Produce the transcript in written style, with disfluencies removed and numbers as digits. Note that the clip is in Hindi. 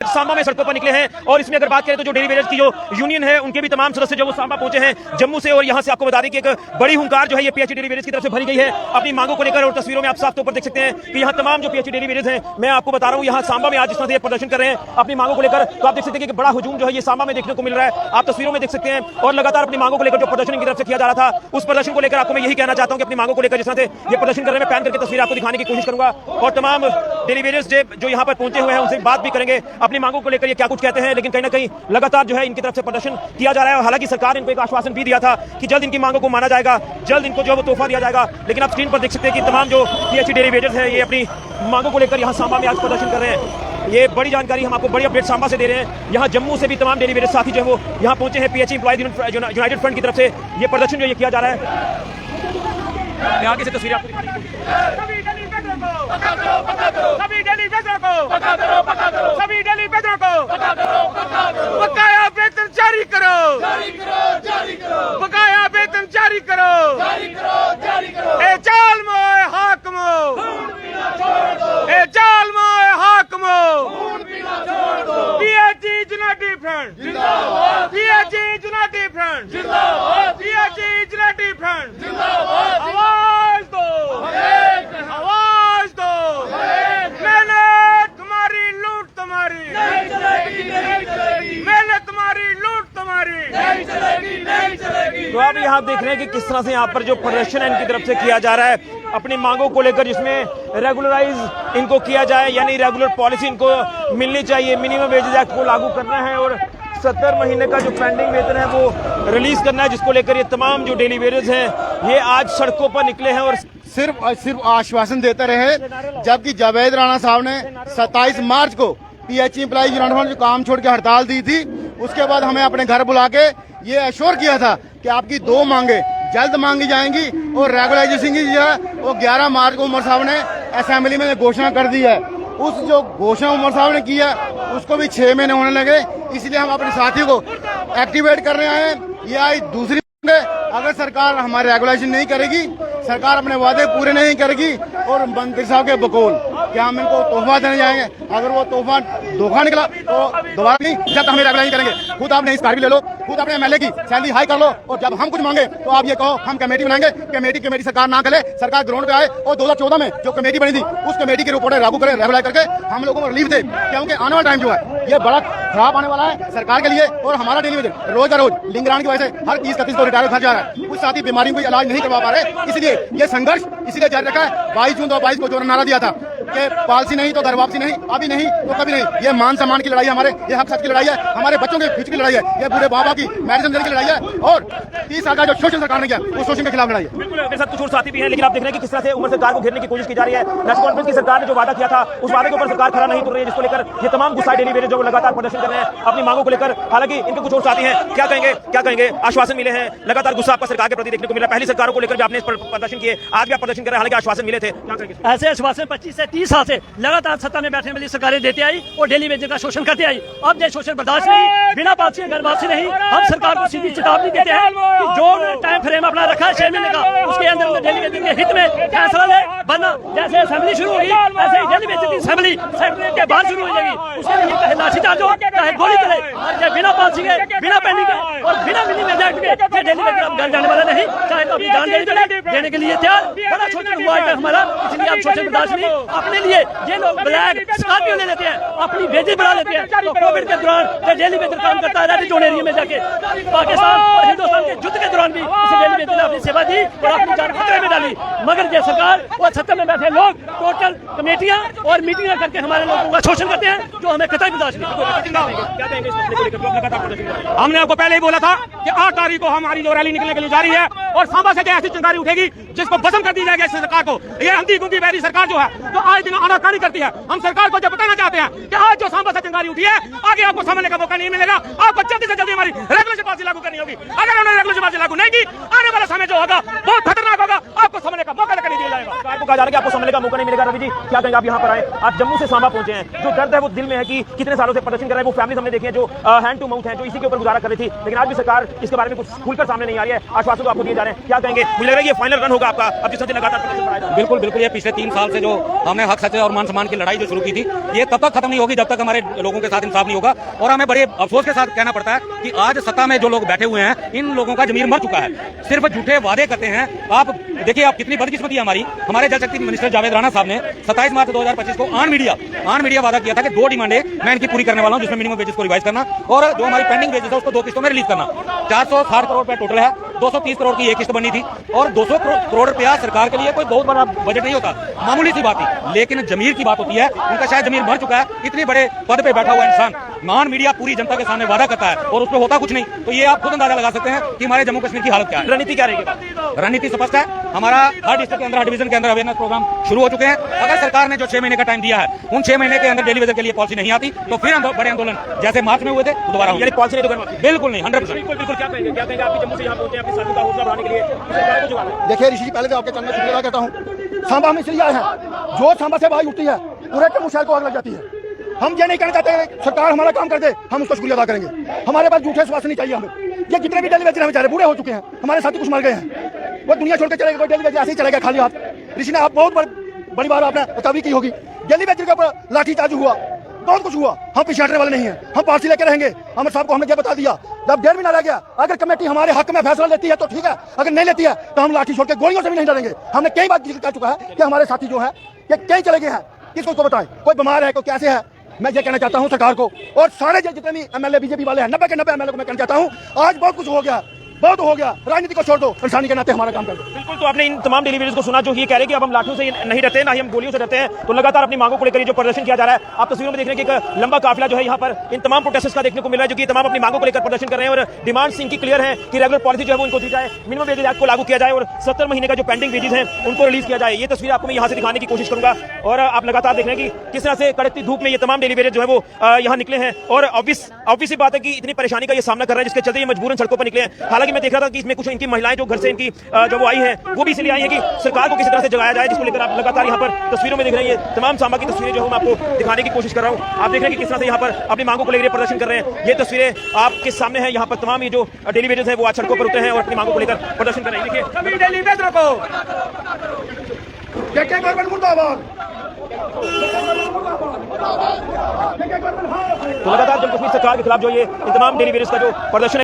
सांबा में सड़कों पर निकले हैं और इसमें अगर बात करें तो जो डेली वेजेस की जो यूनियन है उनके भी तमाम सदस्य जो वो सांबा पहुंचे हैं जम्मू से। और यहां से आपको बता दें कि एक बड़ी हुंकार जो है ये पीएचई डेली वेजेस की तरफ से भरी गई है अपनी मांगों को लेकर। और तस्वीरों में आप साफ तौर पर देख सकते हैं कि यहाँ तमाम जो पीएचई डेली वेजेस हैं, मैं आपको बता रहा हूँ यहाँ सांबा में आज जिस तरह से प्रदर्शन कर रहे हैं अपनी मांगों को लेकर, तो आप देख सकते हैं कि बड़ा हुजूम जो है ये सांबा में देखने को मिल रहा है, आप तस्वीरों में देख सकते हैं। और लगातार अपनी मांगों को लेकर जो प्रदर्शन की तरफ से किया जा रहा था उस प्रदर्शन को लेकर आपको मैं यही कहना चाहता हूँ कि अपनी मांगों को लेकर जिस तरह से ये प्रदर्शन कर रहे हैं, मैं पैन करके तस्वीर आपको दिखाने की कोशिश करूंगा और तमाम डेली वेजेस जो यहाँ पर पहुंचे हुए हैं उनसे बात भी करेंगे अपनी मांगों को लेकर ये क्या कुछ कहते हैं। लेकिन कहीं ना कहीं लगातार जो है इनकी तरफ से प्रदर्शन किया जा रहा है और हालांकि सरकार ने इनको एक आश्वासन भी दिया था कि जल्द इनकी मांगों को माना जाएगा, जल्द इनको जो वो तोहफा दिया जाएगा। लेकिन आप स्क्रीन पर देख सकते हैं कि तमाम जो पीएचई डेली वेजेस है ये अपनी मांगों को लेकर यहाँ सांबा में आज प्रदर्शन कर रहे हैं। ये बड़ी जानकारी हम आपको बड़ी अपडेट सांबा से दे रहे हैं। यहाँ जम्मू से भी तमाम डेली वेजेस साथी जो है वो यहाँ पहुंचे हैं पीएचई एम्प्लॉयज यूनाइटेड फ्रंट की तरफ से ये प्रदर्शन जो ये किया जा रहा है। मैं आगे से तस्वीरें आपको सभी डेली वेजरों को बकाया वेतन जारी करो, बकाया वेतन जारी करो, ए जालिमो ए हाकिमो, ए जालिमो ए हाकिमो, पीएचई यूनाइटेड फ्रंट जिंदाबाद, पीएचई यूनाइटेड फ्रंट जिंदाबाद, पीएचई यूनाइटेड फ्रंट जिंदाबाद। आवाज दो, आवाज दो, मेहनत तुम्हारी लूट तुम्हारी नहीं चलेगी, नहीं चलेगी, मेहनत तुम्हारी लूट तुम्हारी नहीं चलेगी, नहीं चलेगी। तो आप यहाँ देख रहे हैं कि किस तरह से यहाँ पर जो प्रदर्शन है इनकी तरफ से किया जा रहा है अपनी मांगों को लेकर, जिसमें रेगुलराइज इनको किया जाए यानी रेगुलर पॉलिसी इनको मिलनी चाहिए, मिनिमम वेजेस एक्ट को लागू करना है और 70 महीने का जो पेंडिंग वेतन है वो रिलीज करना है, जिसको लेकर ये तमाम जो डेली वेजेस हैं ये आज सड़कों पर निकले हैं और सिर्फ आश्वासन देते रहे। जबकि जावेद राणा साहब ने 27 मार्च को पीएचई एम्प्लॉयज यूनियन फ्रंट जो काम छोड़ के हड़ताल दी थी, उसके बाद हमें अपने घर बुला के ये एश्योर किया था कि आपकी 2 मांगे जल्द मांगी जाएंगी और रेगुलराइजेशन की जो है वो 11 मार्च को उमर साहब ने असेंबली में घोषणा कर दी है। उस जो घोषणा उमर साहब ने की है उसको भी 6 महीने होने लगे, इसलिए हम अपने साथियों को एक्टिवेट कर रहे हैं। ये आई दूसरी अगर सरकार हमारे रेगुलेशन नहीं करेगी, सरकार अपने वादे पूरे नहीं करेगी और मंत्री साहब के बकौल कि हम इनको तोहफा देने जाएंगे, अगर वो तोहफा धोखा निकला तो दोबारा नहीं, जब तक हमें रेगुलेशन करेंगे। खुद आपने इस कार्य ले लो, खुद अपने एमएलए की सैलरी हाई कर लो और जब हम कुछ मांगे तो आप ये कहो हम कमेटी बनाएंगे। कमेटी सरकार ना करे, सरकार ग्राउंड पे आए और 2014 में जो कमेटी बनी थी उस कमेटी के रिपोर्ट लागू करे, रेगुलाइज करके हम लोगों को रिलीफ दे, क्योंकि आने वाला टाइम जो है ये बड़ा खराब आने वाला है सरकार के लिए। और हमारा डेली वेज रोज का रोज लिंगरान की वजह से हर 30-31 को रिटायर घर जा रहा है, कुछ साथी बीमारियों को इलाज नहीं करवा पा रहे, इसलिए ये संघर्ष इसीलिए जारी रखा है। 22 जून 2022 को जो नारा दिया था कि पॉलिसी नहीं तो घर वापसी नहीं, अभी नहीं तो कभी नहीं। ये मान सम्मान की लड़ाई है, हमारे ये हक सच की लड़ाई है, हमारे बच्चों के फ्यूचर की लड़ाई है, ये बूढ़े बाबा की मेडिसिन देने की लड़ाई है और 30 साल का जो शोषण सरकार ने किया उस शोषण के खिलाफ लड़ाई है। बिल्कुल मेरे साथ कुछ और साथी भी हैं, लेकिन आप देख रहे हैं कि किस तरह से उमर सरकार को घेरने की कोशिश की जा रही है। नेशनल कॉन्फ्रेंस की सरकार ने जो वादा किया था उस वादे के ऊपर सरकार खरा नहीं उतर रही है, जिसको लेकर ये तमाम गुस्सा डेली वेजेस जो लगातार प्रदर्शन कर रहे हैं अपनी मांगों को लेकर। हालांकि इनके कुछ और साथी हैं, क्या कहेंगे आश्वासन मिले हैं, लगातार गुस्सा आपका सरकार के प्रति देखने को मिला। पहली सरकारों को लेकर भी आपने प्रदर्शन किए, आज भी आप प्रदर्शन कर रहे हैं, हालांकि आश्वासन मिले थे, क्या कहेंगे? ऐसे आश्वासन 25 से 30 साल से लगातार सत्ता में बैठने वाली सरकारें देते आई और डेली वेजेस का शोषण करते आई। अब ये शोषण बर्दाश्त नहीं, बिना पॉलिसी घर वापसी नहीं। हम सरकार को सीधी चेतावनी देते हैं कि जो टाइम फ्रेम अपना रखा है 6 महीने का, उसके अंदर डेली वेजेस के हित में फैसला ले, वरना जैसे असेंबली शुरू होगी ऐसे ही डेली वेजेस की असेंबली सेक्रेटरी के बाहर शुरू हो जाएगी। उसके लिए चाहे लाठीचार्ज हो, चाहे गोली चले, चाहे बिना पॉलिसी के, बिना पेंडिंग के और बिना मिनिमम वेज एक्ट के ये डेली वेजेस घर जाने वाला नहीं, चाहे तो अपनी जान देने के लिए तैयार। बड़ा शोषण हुआ है हमारा, इसलिए आप शोषण बर्दाश्त नहीं। अपने लिए ये लोग ब्लैक स्कॉर्पियो ले लेते हैं, अपनी वेजेस बढ़ा लेते हैं। तो कोविड के दौरान ये डेली वेजेस काम करता है जोन एरिया में जाके, पाकिस्तान और हिंदुस्तान के युद्ध के दौरान भी इसे डेली वेजेस ने अपनी सेवा दी और अपनी जान खतरे में डाली। मगर ये सरकार और सत्ता में बैठे लोग टोटल कमेटियां और मीटिंग करके हमारे लोगों का शोषण करते हैं, जो हमें कतई बर्दाश्त नहीं। हमने आपको पहले ही बोला था कि 8 तारीख को हमारी जो रैली निकलने के लिए जा रही है और सांबा से ऐसी चिंगारी उठेगी जिसको भस्म कर दी जाएगी इस सरकार को। ये अंधी गुंगी बहरी सरकार जो है जो आज दिन आनाकानी करती है, हम सरकार को जब बताना चाहते हैं कि आज जो सांबा से चिंगारी उठी है आगे आपको समझने का मौका नहीं मिलेगा। आपको जल्दी से जल्दी हमारी रेगुलेशन पॉलिसी लागू करनी होगी। अगर उन्होंने रेगुलेशन पॉलिसी लागू नहीं की, आने वाला समय जो होगा बहुत खतरनाक होगा, आपको समझने का मौका नहीं दिया जाएगा। सरकार को कहा जा रहा है कि आपको समझने का मौका नहीं मिलेगा। रवि जी, क्या कहेंगे आप यहाँ पर आए, आप जम्मू से सांबा पहुंचे हैं, जो दर्द है वो दिल में है कि कितने सालों से प्रदर्शन कर रहे हैं, वो फैमिली हमने देखी है जो हैंड टू माउथ है, जो इसी के ऊपर गुजारा कर रही थी, लेकिन आज भी सरकार इसके बारे में कुछ खुलकर सामने नहीं आ रही है। आश्वासन तो आपको दिए जा रहे हैं, क्या कहेंगे? मुझे लग रहा है ये फाइनल रन होगा आपका, अब जिस तरह से लगातार प्रदर्शन बढ़ाया जा रहा है। बिल्कुल बिल्कुल, ये पिछले 3 साल से जो हमने हक सच और मान सम्मान की लड़ाई जो शुरू की थी, ये तब तक खत्म नहीं होगी जब तक हमारे लोगों के साथ इंसाफ नहीं होगा। और हमें बड़े अफसोस के साथ कहना पड़ता है कि आज सत्ता में जो लोग बैठे हुए हैं, इन लोगों का जमीर मर चुका है, सिर्फ झूठे वादे करते हैं। आप देखिए, आप कितनी बदकिस्मती है हमारी। हमारे जल शक्ति मिनिस्टर जावेद राणा साहब ने 27 मार्च 2025 को ऑन मीडिया वादा किया था कि 2 डिमांडें मैं इनकी पूरी करने वाला हूं, जिसमें मिनिमम वेजेस को रिवाइज करना और जो हमारी पेंडिंग वेजेस है उसको 2 किस्तों में रिलीज करना। 460 करोड़ रुपए टोटल है, 230 करोड़ की एक किस्त बनी थी और 200 करोड़ रुपया सरकार के लिए कोई बहुत बड़ा बजट नहीं होता, मामूली सी बात थी, लेकिन जमीर की बात होती है। उनका शायद जमीर मर चुका है। इतने बड़े पद पे बैठा हुआ इंसान नॉन मीडिया पूरी जनता के सामने वादा करता है और उस पर होता कुछ नहीं, तो ये आप खुद अंदाजा लगा सकते हैं कि हमारे जम्मू कश्मीर की हालत क्या है। रणनीति क्या रहेगी? रणनीति स्पष्ट है। हमारा हर डिस्ट्रिक्ट के अंदर, हर डिवीजन के अंदर अवेयरनेस प्रोग्राम शुरू हो चुके हैं। अगर सरकार ने जो 6 महीने का टाइम दिया है, उन 6 महीने के अंदर डेली वेजर के लिए पॉलिसी नहीं आती, तो फिर बड़े आंदोलन जैसे मार्च में हुए थे दोबारा होंगे। पॉलिसी नहीं तो करवा, बिल्कुल नहीं, 100%। बिल्कुल बिल्कुल। क्या कहेंगे, क्या कहेंगे? आप जम्मू से यहाँ पहुंचे हैं अपनी साथियों का हौसला बढ़ाने के लिए, सरकार को जुगाना है। देखिए ऋषि जी, पहले तो आपके चरण में शुक्रिया कहता हूँ। सांबा हम इसलिए आए हैं, जो सांबा से आवाज उठती है पूरे जम्मू शहर को आग लग जाती है। हम ये नहीं कहना चाहते सरकार हमारा काम कर दे, हम उसका शुक्रिया अदा करेंगे। हमारे पास झूठे स्वास्थ्य नहीं चाहिए हमें। ये जितने भी डेली वेजर बेचारे बूढ़े हो चुके हैं, हमारे साथी कुछ मर गए हैं, वो दुनिया छोड़ के चले गए, कोई डेली वेजर ऐसे ही चले गए खाली हाथ। ऋषि ने आप बहुत बड़ी बार आपने तभी की होगी, डेली वेजर के ऊपर लाठीचार्ज हुआ, बहुत कुछ हुआ। हम पीछे हटने वाले नहीं हैं, हम पार्टी लेकर रहेंगे। अमर साहब को हमने ये बता दिया, जब 1.5 महीना रह गया, अगर कमेटी हमारे हक में फैसला लेती है तो ठीक है, अगर नहीं लेती है तो हम लाठी छोड़ के गोलियों से भी नहीं डरेंगे। हमने कई बार जिक्र कर चुका है कि हमारे साथी जो है ये कहीं चले गए हैं, किसको को बताए, कोई बीमार है, कोई कैसे है। मैं ये कहना चाहता हूं सरकार को और सारे जितने भी एमएलए बीजेपी वाले हैं, 90 के 90 एमएलए को मैं कहना चाहता हूं, आज बहुत कुछ हो गया, बहुत हो गया, राजनीति को छोड़ दो, इंसानी के नाते हमारा काम कर दो। बिल्कुल। तो आपने इन तमाम डेलीवेजर्स को सुना जो ये कह रहे हैं कि अब हम लाठियों से नहीं डरते, ना ही हम गोलियों से डरते हैं, तो लगातार अपनी मांगों को लेकर जो प्रदर्शन किया जा रहा है, आप तस्वीरों में देख रहे हैं कि एक लंबा काफिला जो है यहाँ पर इन तमाम प्रोटेस्टर्स का देखने को मिल रहा है, जो कि तमाम अपनी मांगों को लेकर प्रदर्शन कर रहे हैं और डिमांड्स इनकी क्लियर है कि रेगुलर पॉलिसी जो है वो इनको दी जाए, मिनिमम वेज एक्ट को लागू किया जाए और 70 महीने का जो पेंडिंग वेजेस हैं उनको रिलीज किया जाए। ये तस्वीर आपको मैं यहाँ से दिखाने की कोशिश करूंगा और आप लगातार देख रहे हैं कि किस तरह से कड़कती धूप में ये तमाम डेलीवेजर जो है वो यहाँ निकले हैं और ऑब्वियस बात है कि इतनी परेशानी का ये सामना कर रहे हैं, जिसके चलते ये मजबूरन सड़कों पर निकले हैं। हालांकि मैं देख रहा था कि इसमें कुछ इनकी महिलाएं जो घर से इनकी जो वो आई हैं, वो भी इसलिए आई हैं कि सरकार को किसी तरह से जगाया जाए, जिसको लेकर आप लगातार यहाँ पर तस्वीरों में देख रहे हैं। ये तमाम सांबा की तस्वीरें जो मैं आपको दिखाने की कोशिश कर रहा हूँ। आप देख रहे हैं कि किस तरह से यहाँ पर अपनी मांगों को लेकर प्रदर्शन कर रहे हैं। ये तस्वीरें आपके सामने हैं। यहाँ पर तमाम ये जो डेलीवेजर्स हैं वो आज सड़कों पर उतरे हैं और अपनी मांगों को लेकर प्रदर्शन कर रहे हैं। देखिए डेलीवेजर को तो लगातार जम्मू कश्मीर सरकार के खिलाफ जो ये तमाम डेलीवेजर्स का जो प्रदर्शन